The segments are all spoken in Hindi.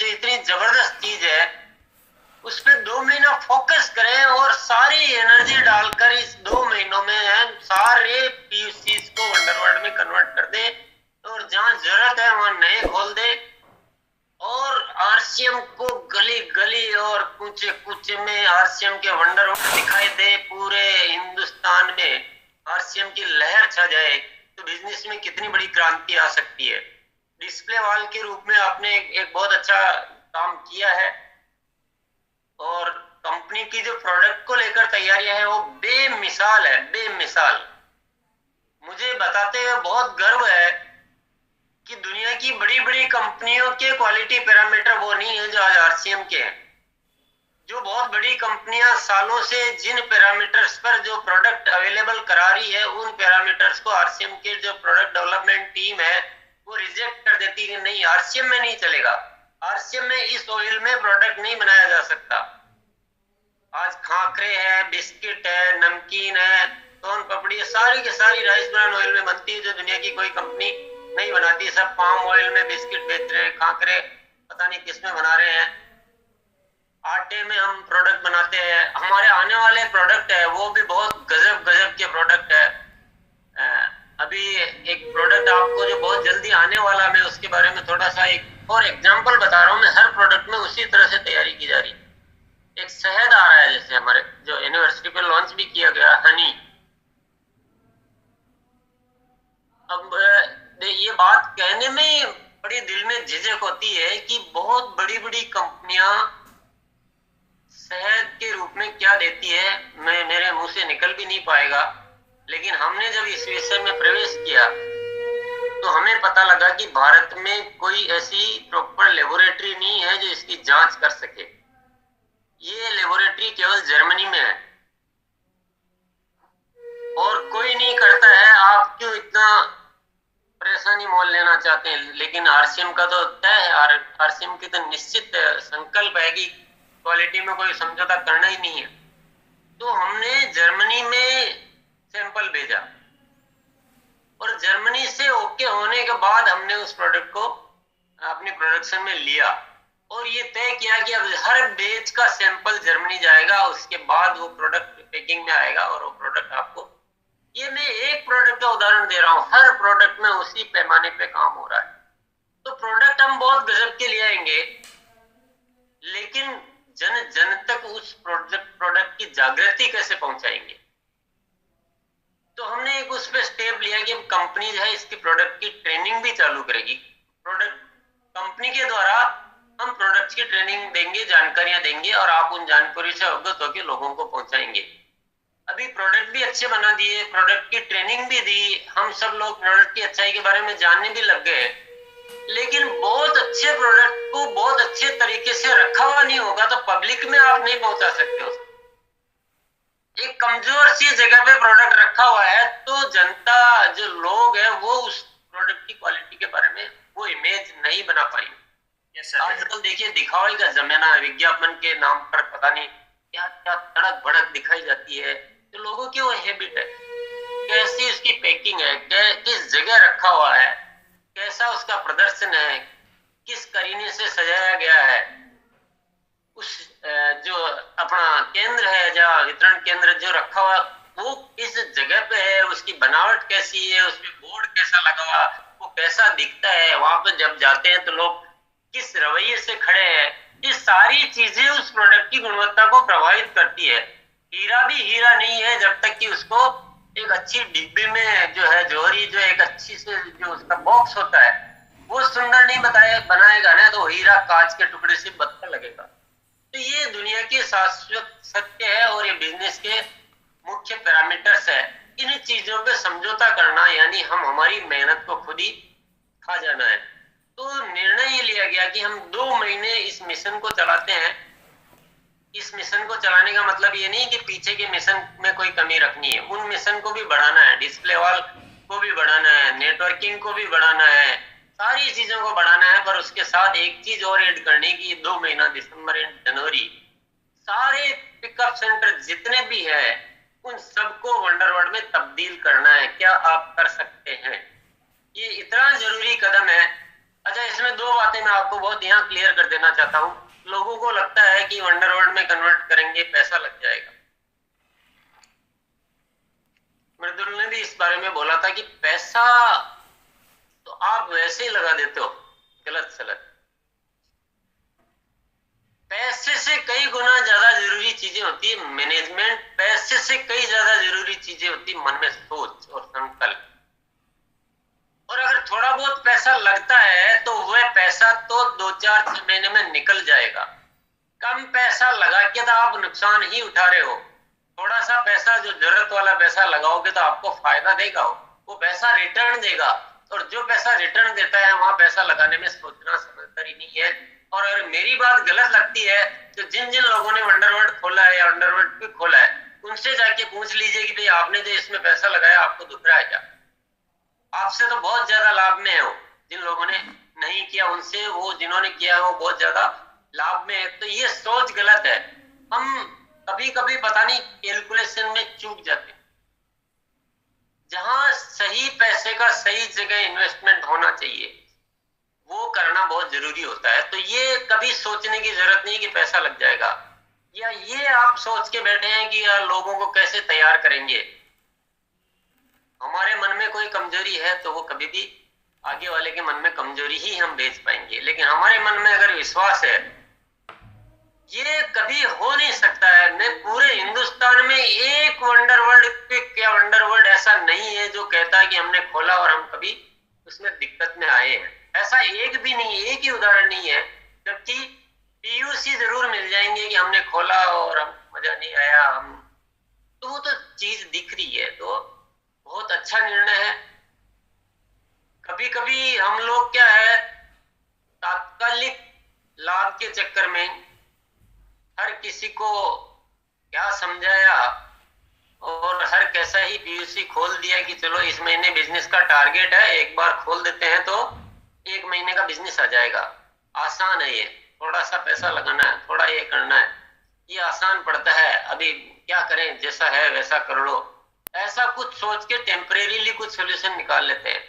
जो इतनी जबरदस्त चीज है उस पे 2 महीना फोकस करें और सारी एनर्जी डालकर इस 2 महीनों में हम सारे पीयूसीज को वंडरवर्ल्ड में कन्वर्ट कर दें और जहां जरूरत है वहां नए खोल दे और आरसीएम को गली गली और कूचे कूचे में आरसीएम के वंडरवर्ल्ड दिखाई दे। पूरे हिंदुस्तान में आरसीएम की लहर छा जाए तो बिजनेस में कितनी बड़ी क्रांति आ सकती है। डिस्प्ले वॉल के रूप में आपने एक बहुत अच्छा काम किया है और कंपनी की जो प्रोडक्ट को लेकर तैयारियां है वो बेमिसाल है, बेमिसाल। मुझे बताते हुए बहुत गर्व है कि दुनिया की बड़ी बड़ी कंपनियों के क्वालिटी पैरामीटर वो नहीं है जो आज आरसीएम के हैं। जो बहुत बड़ी कंपनियां सालों से जिन पैरामीटर्स पर जो प्रोडक्ट अवेलेबल करा रही है उन पैरामीटर्स को आरसीएम के जो प्रोडक्ट डेवलपमेंट टीम है वो रिजेक्ट कर देती है। नहीं, आरसीएम में नहीं चलेगा, आरसीएम में इस ऑयल में प्रोडक्ट नहीं बनाया जा सकता। आज खाकरे है, बिस्किट है, नमकीन है, सोन पपड़ी, सारी की सारी राइस ब्रान ऑयल में बनती है जो दुनिया की कोई कंपनी नहीं बनाती। सब पाम ऑयल में बिस्किट बेच रहे हैं, खाकरे पता नहीं किस में बना रहे हैं। आटे में हम प्रोडक्ट बनाते हैं। हमारे आने वाले प्रोडक्ट है वो भी बहुत गजब गजब के प्रोडक्ट है। अभी एक प्रोडक्ट आपको जो बहुत जल्दी आने वाला, मैं उसके बारे में थोड़ा सा एक और एग्जांपल बता रहा हूँ। मैं हर प्रोडक्ट में उसी तरह से तैयारी की जा रही है। एक शहद आ रहा है, जैसे हमारे जो यूनिवर्सिटी पे लॉन्च भी किया गया, हनी। अब ये बात कहने में बड़ी दिल में झिझक होती है कि बहुत बड़ी बड़ी कंपनियां शहद के रूप में क्या देती है, मैं मेरे मुंह से निकल भी नहीं पाएगा। लेकिन हमने जब इस विषय में प्रवेश किया तो हमें पता लगा कि भारत में कोई ऐसी प्रॉपर लेबोरेटरी नहीं है जो इसकी जांच कर सके। ये लेबोरेटरी केवल जर्मनी में है और कोई नहीं करता है। आप क्यों इतना परेशानी मोल लेना चाहते हैं? लेकिन आरसीएम का तो तय है, आरसीएम की तो निश्चित संकल्प है कि क्वालिटी में कोई समझौता करना ही नहीं है। तो हमने जर्मनी में सैंपल भेजा और जर्मनी से ओके होने के बाद हमने उस प्रोडक्ट को अपनी प्रोडक्शन में लिया और ये तय किया कि अब हर बैच का सैंपल जर्मनी जाएगा, उसके बाद वो प्रोडक्ट पैकिंग में आएगा और वो प्रोडक्ट आपको। ये मैं एक प्रोडक्ट का उदाहरण दे रहा हूँ, हर प्रोडक्ट में उसी पैमाने पे काम हो रहा है। तो प्रोडक्ट हम बहुत गजब के ले आएंगे, लेकिन जन जन तक उस प्रोडक्ट की जागृति कैसे पहुंचाएंगे? तो हमने एक उस पर स्टेप लिया कि कंपनी जो है इसकी प्रोडक्ट की ट्रेनिंग भी चालू करेगी। प्रोडक्ट कंपनी के द्वारा हम प्रोडक्ट की ट्रेनिंग देंगे, जानकारियां देंगे और आप उन जानकारी से अवगत होकर लोगों को पहुंचाएंगे। अभी प्रोडक्ट भी अच्छे बना दिए, प्रोडक्ट की ट्रेनिंग भी दी, हम सब लोग प्रोडक्ट की अच्छाई के बारे में जानने भी लग गए। लेकिन बहुत अच्छे प्रोडक्ट को बहुत अच्छे तरीके से रखा हुआ नहीं होगा तो पब्लिक में आप नहीं पहुंचा सकते उसको। एक कमजोर सी जगह पे प्रोडक्ट रखा हुआ है तो जनता, जो लोग हैं, वो उस प्रोडक्ट की क्वालिटी के बारे में वो इमेज नहीं बना पाएंगे। आजकल देखिए दिखावे का जमाना है, विज्ञापन के नाम पर पता नहीं क्या क्या तड़क भड़क दिखाई जाती है। तो लोगों की वो हैबिट है, कैसी उसकी पैकिंग है, किस जगह रखा हुआ है, कैसा उसका प्रदर्शन है, किस करीने से सजाया गया है, उस जो अपना केंद्र है, जहाँ वितरण केंद्र जो रखा हुआ वो किस जगह पे है, उसकी बनावट कैसी है, उसमें बोर्ड कैसा लगा हुआ, वो कैसा दिखता है, वहां पर जब जाते हैं तो लोग किस रवैये से खड़े हैं। ये सारी चीजें उस प्रोडक्ट की गुणवत्ता को प्रभावित करती है। हीरा भी हीरा नहीं है जब तक कि उसको एक अच्छी डिब्बी में जो है जोहरी, जो एक अच्छी से जो उसका बॉक्स होता है वो सुंदर नहीं बनाएगा ना, तो हीरा कांच के टुकड़े से बदतर लगेगा। तो ये दुनिया के शाश्वत सत्य है और ये बिजनेस के मुख्य पैरामीटर्स है। इन चीजों पे समझौता करना यानी हम हमारी मेहनत को खुद ही खा जाना है। तो निर्णय ये लिया गया कि हम 2 महीने इस मिशन को चलाते हैं। इस मिशन को चलाने का मतलब ये नहीं कि पीछे के मिशन में कोई कमी रखनी है, उन मिशन को भी बढ़ाना है, डिस्प्ले वॉल को भी बढ़ाना है, नेटवर्किंग को भी बढ़ाना है, सारी चीजों को बढ़ाना है। पर उसके साथ एक चीज और ऐड करने की, 2 महीना दिसंबर एंड जनवरी सारे पिकअप सेंटर जितने भी है उन सबको वंडरवर्ल्ड में तब्दील करना है। क्या आप कर सकते हैं? ये इतना जरूरी कदम है। अच्छा, इसमें 2 बातें मैं आपको आपको बहुत यहाँ क्लियर कर देना चाहता हूँ। लोगों को लगता है कि वंडरवर्ल्ड में कन्वर्ट करेंगे पैसा लग जाएगा। मृदुल ने भी इस बारे में बोला था कि पैसा तो आप वैसे ही लगा देते हो गलत सलत। पैसे से कई गुना ज्यादा जरूरी चीजें होती है मैनेजमेंट, पैसे से कई ज्यादा जरूरी चीजें होती है मन में सोच और संकल्प। और अगर थोड़ा बहुत पैसा लगता है तो वह पैसा तो 2-4-6 महीने में निकल जाएगा। कम पैसा लगा के तो आप नुकसान ही उठा रहे हो। थोड़ा सा पैसा जो जरूरत वाला पैसा लगाओगे तो आपको फायदा देगा, वो पैसा रिटर्न देगा। और जो पैसा रिटर्न देता है वहां पैसा लगाने में सोचना समझदारी नहीं है। और अगर मेरी बात गलत लगती है तो जिन जिन लोगों ने वंडरवर्ल्ड खोला है या वंडरवर्ल्ड भी खोला है उनसे जाके पूछ लीजिए कि भाई आपने जो इसमें पैसा लगाया आपको दुख रहा है क्या? आपसे तो बहुत ज्यादा लाभ में है वो। जिन लोगों ने नहीं किया उनसे वो जिन्होंने किया है वो बहुत ज्यादा लाभ में है। तो ये सोच गलत है। हम कभी कभी पता नहीं कैलकुलेशन में चूक जाते। जहां सही पैसे का सही जगह इन्वेस्टमेंट होना चाहिए वो करना बहुत जरूरी होता है। तो ये कभी सोचने की जरूरत नहीं कि पैसा लग जाएगा, या ये आप सोच के बैठे हैं कि यार लोगों को कैसे तैयार करेंगे। हमारे मन में कोई कमजोरी है तो वो कभी भी आगे वाले के मन में कमजोरी ही हम भेज पाएंगे। लेकिन हमारे मन में अगर विश्वास है, ये कभी हो नहीं सकता है। मैं पूरे हिंदुस्तान में एक वंडरवर्ल्ड क्या वंडरवर्ल्ड ऐसा नहीं है जो कहता है कि हमने खोला और हम कभी उसमें दिक्कत में आए हैं। ऐसा एक भी नहीं, एक ही उदाहरण नहीं है। जबकि पीयूसी जरूर मिल जाएंगे कि हमने खोला और हम मजा नहीं आया, हम तो वो तो चीज दिख रही है। तो बहुत अच्छा निर्णय है। कभी कभी हम लोग क्या है तात्कालिक लाभ के चक्कर में हर किसी को क्या समझाया और हर कैसा ही पीयूसी खोल दिया कि चलो इस महीने बिजनेस का टारगेट है, एक बार खोल देते हैं तो 1 महीने का बिजनेस आ जाएगा। आसान है ये, थोड़ा सा पैसा लगाना है, थोड़ा ये करना है, ये आसान पड़ता है। अभी क्या करें, जैसा है वैसा कर लो, ऐसा कुछ सोच के टेम्परेरीली कुछ सोल्यूशन निकाल लेते हैं।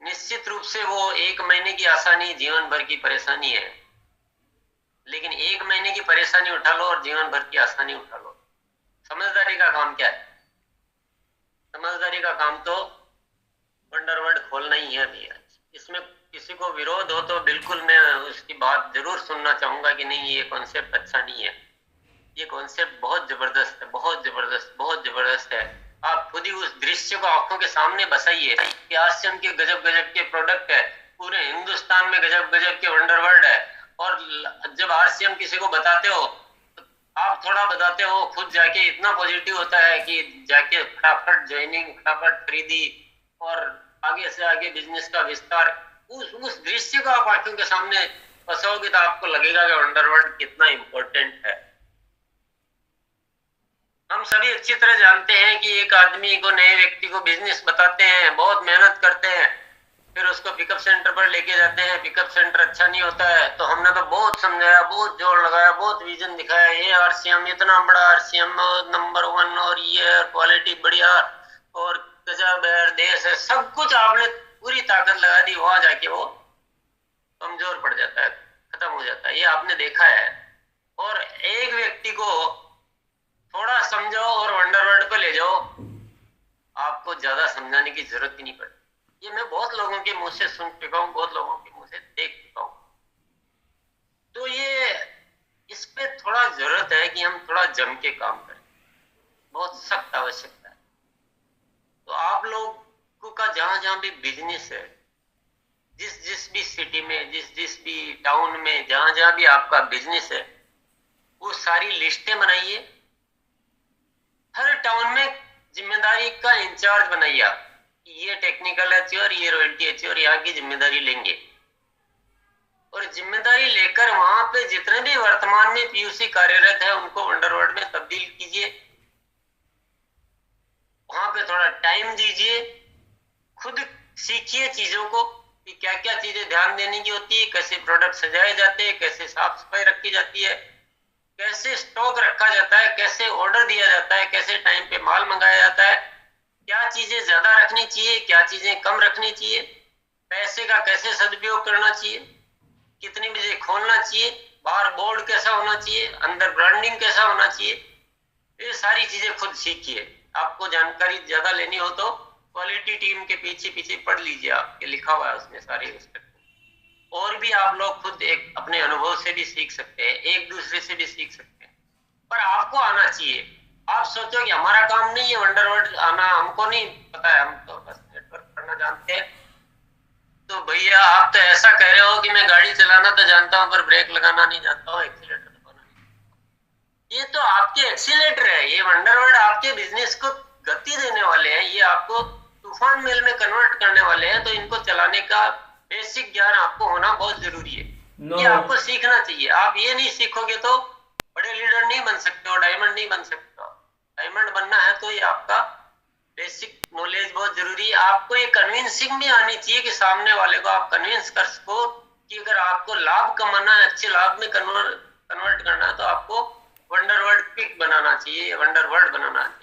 निश्चित रूप से वो 1 महीने की आसानी जीवन भर की परेशानी है। लेकिन 1 महीने की परेशानी उठा लो और जीवन भर की आसानी उठा लो। समझदारी का काम क्या है? समझदारी का काम तो वंडरवर्ल्ड खोलना ही है भैया। इसमें किसी को विरोध हो तो बिल्कुल मैं उसकी बात जरूर सुनना चाहूंगा कि नहीं ये कॉन्सेप्ट अच्छा नहीं है। ये कॉन्सेप्ट बहुत जबरदस्त है, बहुत जबरदस्त, बहुत जबरदस्त है। आप खुद ही उस दृश्य को आंखों के सामने बसाइए कि आसियान के गजब गजब के प्रोडक्ट है, पूरे हिंदुस्तान में गजब गजब के वंडरवर्ल्ड है। और जब आरसीएम किसी को बताते हो तो आप थोड़ा बताते हो खुद जाके इतना पॉजिटिव होता है कि जाके फटाफट ज्वाइनिंग, फटाफट खरीदी और आगे से आगे बिजनेस का विस्तार। उस दृश्य को आप आंखों के सामने बसाओगे तो आपको लगेगा कि वंडरवर्ल्ड कितना इंपॉर्टेंट है। हम सभी अच्छी तरह जानते हैं कि एक आदमी को, नए व्यक्ति को बिजनेस बताते हैं, बहुत मेहनत करते हैं, फिर उसको पिकअप सेंटर पर लेके जाते हैं, पिकअप सेंटर अच्छा नहीं होता है तो हमने तो बहुत समझाया, बहुत जोर लगाया, बहुत विजन दिखाया, ये आरसीएम इतना बड़ा आरसीएम नंबर 1 और ये क्वालिटी बढ़िया और गजब है, देश है, सब कुछ आपने पूरी ताकत लगा दी। वहां जाके वो कमजोर पड़ जाता है, खत्म हो जाता है। ये आपने देखा है। और एक व्यक्ति को थोड़ा समझाओ और वंडरवर्ल्ड पे ले जाओ, आपको ज्यादा समझाने की जरूरत ही नहीं पड़ती। ये मैं बहुत लोगों के मुंह से सुन चुका हूँ, बहुत लोगों के मुंह से देख चुका हूँ। तो ये इस पे थोड़ा जरूरत है कि हम थोड़ा जम के काम करें, बहुत सख्त आवश्यकता है। तो आप लोगों का जहां जहां भी बिजनेस है, जिस जिस भी सिटी में, जिस जिस भी टाउन में, जहां जहां भी आपका बिजनेस है, वो सारी लिस्टें बनाइए। हर टाउन में जिम्मेदारी का इंचार्ज बनाइए आप, ये टेक्निकल एच और ये रॉयल्टी एच और यहाँ की जिम्मेदारी लेंगे। और जिम्मेदारी लेकर वहां पे जितने भी वर्तमान में पीयूसी कार्यरत है उनको वंडरवर्ल्ड में तब्दील कीजिए। वहां पे थोड़ा टाइम दीजिए, खुद सीखिए चीजों को कि क्या क्या चीजें ध्यान देने की होती है, कैसे प्रोडक्ट सजाए जाते हैं, कैसे साफ सफाई रखी जाती है, कैसे स्टॉक रखा जाता है, कैसे ऑर्डर दिया जाता है, कैसे टाइम पे माल मंगाया जाता है, क्या चीजें ज्यादा रखनी चाहिए, क्या चीजें कम रखनी चाहिए, पैसे का कैसे सदुपयोग करना चाहिए। कितनी बजे खोलना चाहिए, बाहर बोर्ड कैसा होना चाहिए, अंदर ब्रांडिंग कैसा होना चाहिए, ये सारी चीजें खुद सीखिए। आपको जानकारी ज्यादा लेनी हो तो क्वालिटी टीम के पीछे पीछे पढ़ लीजिए, आपके लिखा हुआ है उसमें सारे उसमें। और भी आप लोग खुद एक अपने अनुभव से भी सीख सकते हैं, एक दूसरे से भी सीख सकते हैं, पर आपको आना चाहिए। आप सोचो कि हमारा काम नहीं है वंडरवर्ड आना, हमको नहीं पता है, हम तो बस नेटवर्क करना जानते हैं। तो भैया आप तो ऐसा कह रहे हो कि मैं गाड़ी चलाना तो जानता हूँ पर ब्रेक लगाना नहीं जानता हूँ, एक्सीलेटर दबाना नहीं। ये तो आपके एक्सीलेटर है, ये वंडरवर्ड आपके बिजनेस को गति देने वाले हैं, ये आपको तूफान मेल में कन्वर्ट करने वाले हैं। तो इनको चलाने का बेसिक ज्ञान आपको होना बहुत जरूरी है। ये आपको सीखना चाहिए। आप ये नहीं सीखोगे तो बड़े लीडर नहीं बन सकते हो, डायमंड नहीं बन सकते हो। डायमंड बनना है तो ये आपका बेसिक नॉलेज बहुत जरूरी है। आपको ये कन्विंसिंग भी आनी चाहिए कि सामने वाले को आप कन्विंस कर सको कि अगर आपको लाभ कमाना है, अच्छे लाभ में कन्वर्ट करना है, तो आपको वंडरवर्ड पिक बनाना चाहिए, वंडरवर्ड बनाना चाहिए।